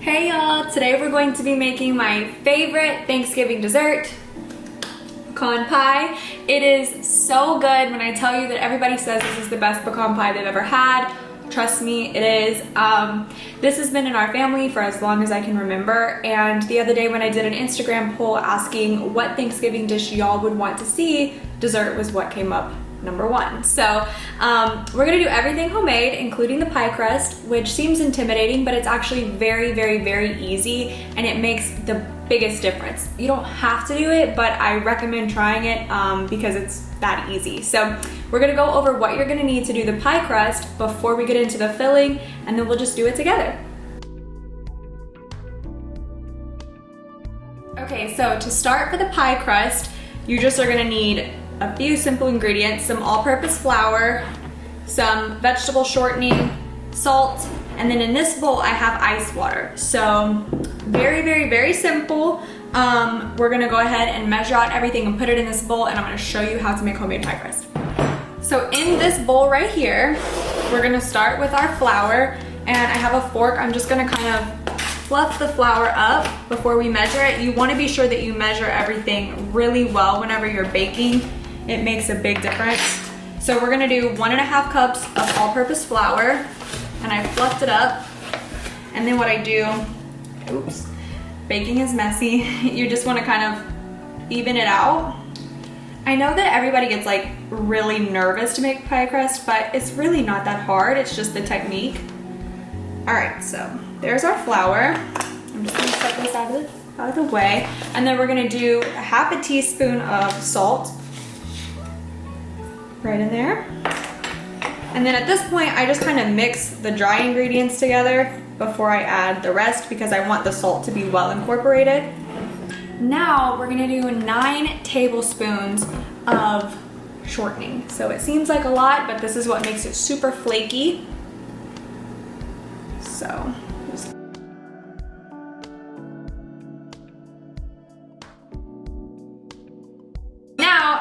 Hey y'all, today we're going to be making my favorite Thanksgiving dessert, pecan pie. It is so good. When I tell you that everybody says this is the best pecan pie they've ever had, trust me, it is. This has been in our family for as long as I can remember, and the other day when I did an Instagram poll asking what Thanksgiving dish y'all would want to see, dessert was what came up #1. So we're gonna do everything homemade, including the pie crust, which seems intimidating, but it's actually very, very, very easy, and it makes the biggest difference. You don't have to do it, but I recommend trying it because it's that easy. So we're gonna go over what you're gonna need to do the pie crust before we get into the filling, and then we'll just do it together. Okay, so to start for the pie crust, you just are gonna need a few simple ingredients: some all-purpose flour, some vegetable shortening, salt, and then in this bowl I have ice water. So very, very, very simple. We're gonna go ahead and measure out everything and put it in this bowl, and I'm gonna show you how to make homemade pie crust. So in this bowl right here, we're gonna start with our flour, and I have a fork. I'm just gonna kind of fluff the flour up before we measure it. You wanna be sure that you measure everything really well whenever you're baking. It makes a big difference. So we're gonna do 1.5 cups of all-purpose flour, and I fluffed it up. And then what I do, oops, baking is messy. You just wanna kind of even it out. I know that everybody gets like really nervous to make pie crust, but it's really not that hard. It's just the technique. All right, so there's our flour. I'm just gonna set this out of the way. And then we're gonna do 1/2 teaspoon of salt right in there. And then at this point, I just kind of mix the dry ingredients together before I add the rest because I want the salt to be well incorporated. Now we're gonna do 9 tablespoons of shortening. So it seems like a lot, but this is what makes it super flaky. So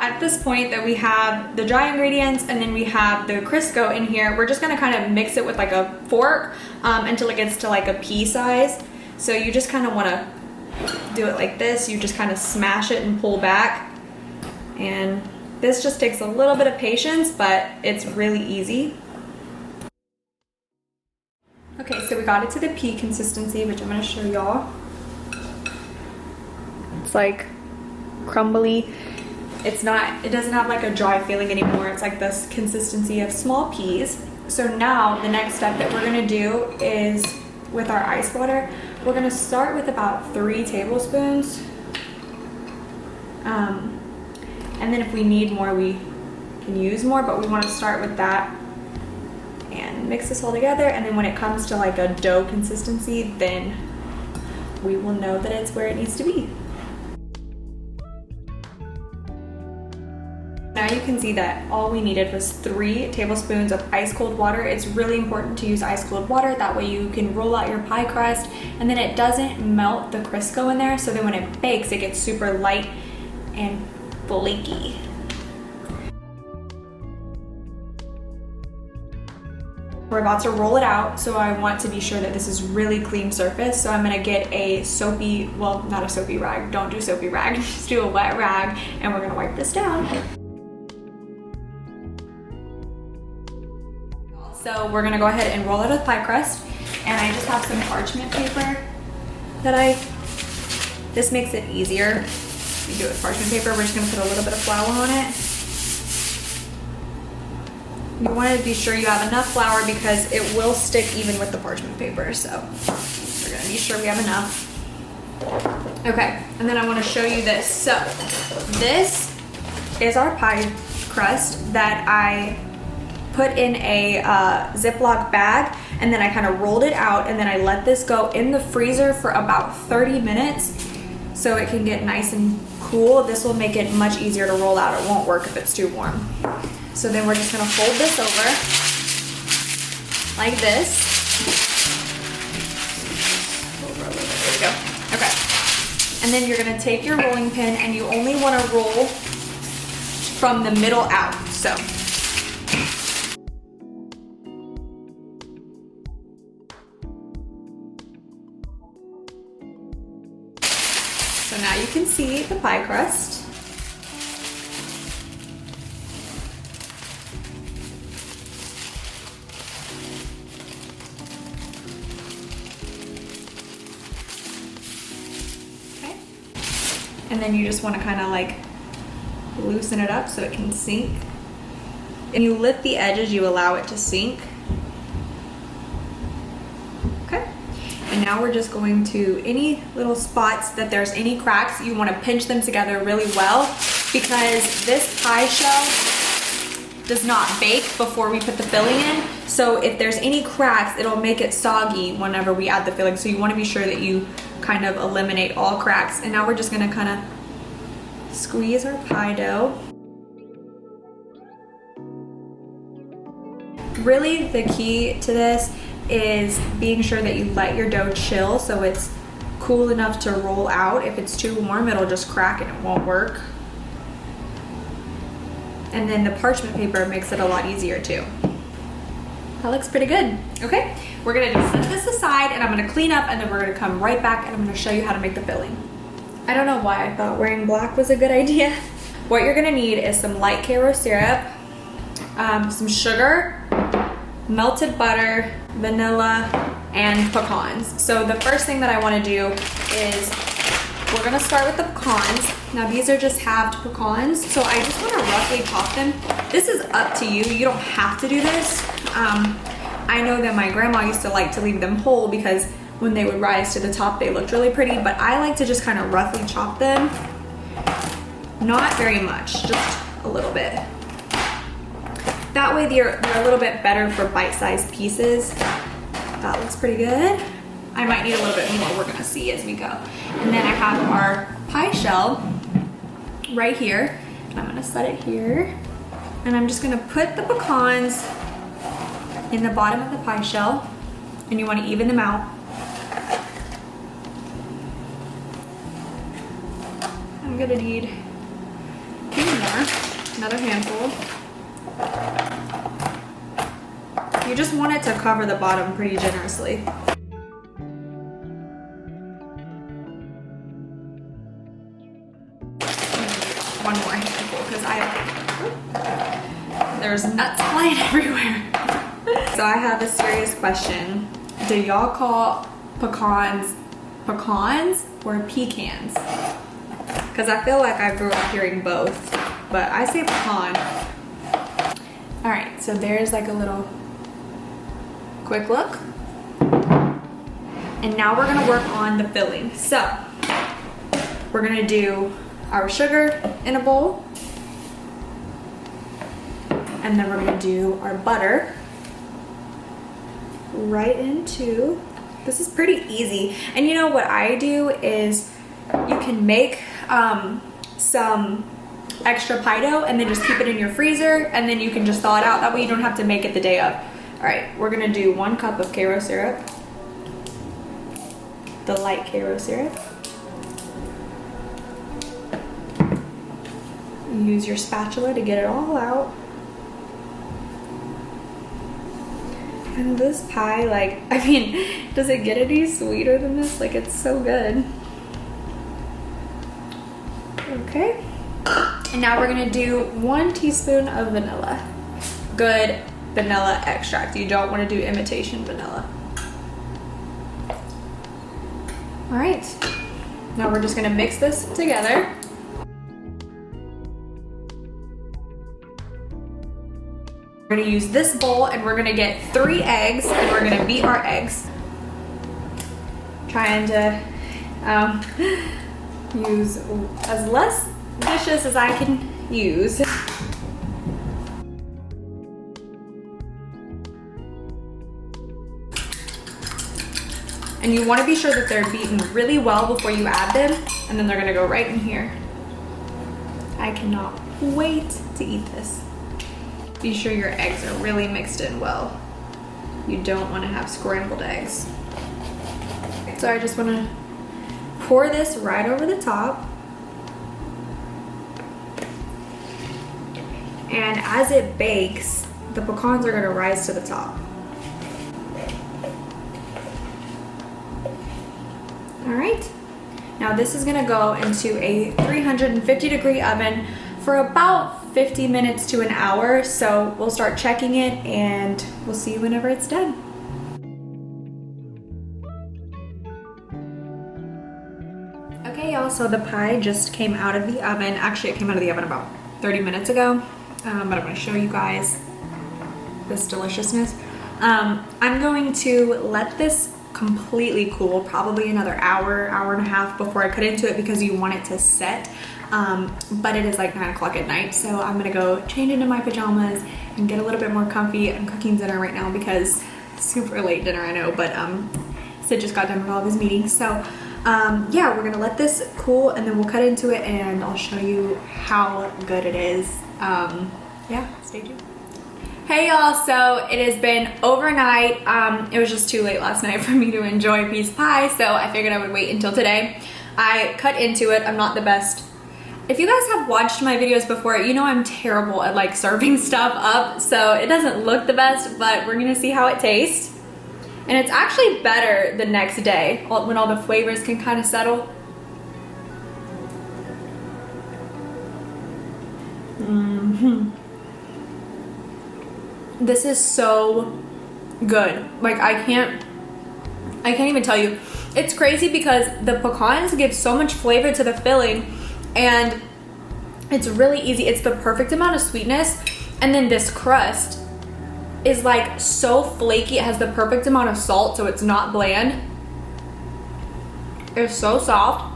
at this point that we have the dry ingredients and then we have the Crisco in here, we're just gonna kind of mix it with like a fork until it gets to like a pea size. So you just kind of wanna do it like this. You just kind of smash it and pull back. And this just takes a little bit of patience, but it's really easy. Okay, so we got it to the pea consistency, which I'm gonna show y'all. It's like crumbly. It doesn't have like a dry feeling anymore. It's like this consistency of small peas. So now the next step that we're gonna do is with our ice water, we're gonna start with about 3 tablespoons. And then if we need more, we can use more, but we wanna start with that and mix this all together. And then when it comes to like a dough consistency, then we will know that it's where it needs to be. Now you can see that all we needed was 3 tablespoons of ice cold water. It's really important to use ice cold water. That way you can roll out your pie crust and then it doesn't melt the Crisco in there. So then when it bakes, it gets super light and flaky. We're about to roll it out, so I want to be sure that this is really clean surface. So I'm gonna get a soapy, well, not a soapy rag. Don't do soapy rag, just do a wet rag, and we're gonna wipe this down. So we're gonna go ahead and roll out a pie crust, and I just have some parchment paper that this makes it easier. You do it with parchment paper. We're just gonna put a little bit of flour on it. You wanna be sure you have enough flour because it will stick even with the parchment paper. So we're gonna be sure we have enough. Okay, and then I wanna show you this. So this is our pie crust that I put in a Ziploc bag, and then I kind of rolled it out, and then I let this go in the freezer for about 30 minutes so it can get nice and cool. This will make it much easier to roll out. It won't work if it's too warm. So then we're just gonna fold this over like this. Over a little bit, there we go. Okay. And then you're gonna take your rolling pin, and you only wanna roll from the middle out. So So now you can see the pie crust. Okay. And then you just want to kind of like loosen it up so it can sink. And you lift the edges, you allow it to sink. Okay. And now we're just going to any little spots that there's any cracks, you want to pinch them together really well, because this pie shell does not bake before we put the filling in. So if there's any cracks, it'll make it soggy whenever we add the filling. So you want to be sure that you kind of eliminate all cracks. And now we're just going to kind of squeeze our pie dough. Really, the key to this is being sure that you let your dough chill so it's cool enough to roll out. If it's too warm, it'll just crack and it won't work. And then the parchment paper makes it a lot easier too. That looks pretty good. Okay, we're gonna set this aside and I'm gonna clean up and then we're gonna come right back and I'm gonna show you how to make the filling. I don't know why I thought wearing black was a good idea. What you're gonna need is some light Karo syrup, some sugar, melted butter, vanilla, and pecans. So the first thing that I want to do is we're going to start with the pecans. Now these are just halved pecans, so I just want to roughly chop them. This is up to you. You don't have to do this. I know that my grandma used to like to leave them whole because when they would rise to the top they looked really pretty, but I like to just kind of roughly chop them. Not very much, just a little bit. That way they're a little bit better for bite-sized pieces. That looks pretty good. I might need a little bit more, we're gonna see as we go. And then I have our pie shell right here. I'm gonna set it here. And I'm just gonna put the pecans in the bottom of the pie shell. And you wanna even them out. I'm gonna need a few more, another handful. You just want it to cover the bottom pretty generously. One more handful because there's nuts flying everywhere. So I have a serious question. Do y'all call pecans pecans or pecans? Because I feel like I grew up hearing both, but I say pecan. All right, so there's like a little quick look. And now we're gonna work on the filling. So we're gonna do our sugar in a bowl. And then we're gonna do our butter right into, this is pretty easy. And you know what I do is you can make some extra pie dough and then just keep it in your freezer and then you can just thaw it out. That way you don't have to make it the day of. All right, we're gonna do 1 cup of Karo syrup, the light Karo syrup. Use your spatula to get it all out. And this pie, like, I mean, does it get any sweeter than this? Like, it's so good. Okay. And now we're gonna do 1 teaspoon of vanilla. Good vanilla extract. You don't want to do imitation vanilla. All right. Now we're just gonna mix this together. We're gonna use this bowl and we're gonna get 3 eggs and we're gonna beat our eggs. Trying to use as less dishes as I can use. And you want to be sure that they're beaten really well before you add them, and then they're gonna go right in here. I cannot wait to eat this. Be sure your eggs are really mixed in well. You don't want to have scrambled eggs. So I just want to pour this right over the top. And as it bakes, the pecans are going to rise to the top. All right, Now this is gonna go into a 350-degree oven for about 50 minutes to an hour. So we'll start checking it and we'll see you whenever it's done. Okay y'all, so the pie just came out of the oven. Actually, it came out of the oven about 30 minutes ago, but I'm gonna show you guys this deliciousness. I'm going to let this completely cool, probably another hour, hour and a half before I cut into it because you want it to set. But it is like 9 o'clock at night, so I'm gonna go change into my pajamas and get a little bit more comfy. I'm cooking dinner right now because super late dinner, I know, but Sid just got done with all of his meetings. So yeah, we're gonna let this cool and then we'll cut into it and I'll show you how good it is. Yeah, stay tuned. Hey y'all, so it has been overnight. It was just too late last night for me to enjoy a piece of pie, so I figured I would wait until today. I cut into it. I'm not the best. If you guys have watched my videos before, you know I'm terrible at like serving stuff up, so it doesn't look the best, but we're gonna see how it tastes. And it's actually better the next day when all the flavors can kind of settle. This is so good. Like I can't even tell you. It's crazy because the pecans give so much flavor to the filling and it's really easy. It's the perfect amount of sweetness, and then this crust is like so flaky. It has the perfect amount of salt, so it's not bland. It's so soft.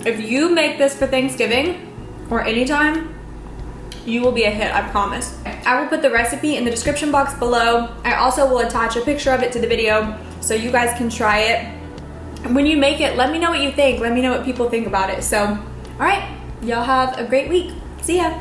If you make this for Thanksgiving or anytime, you will be a hit, I promise. I will put the recipe in the description box below. I also will attach a picture of it to the video so you guys can try it. And when you make it, let me know what you think. Let me know what people think about it. So, all right, y'all have a great week. See ya.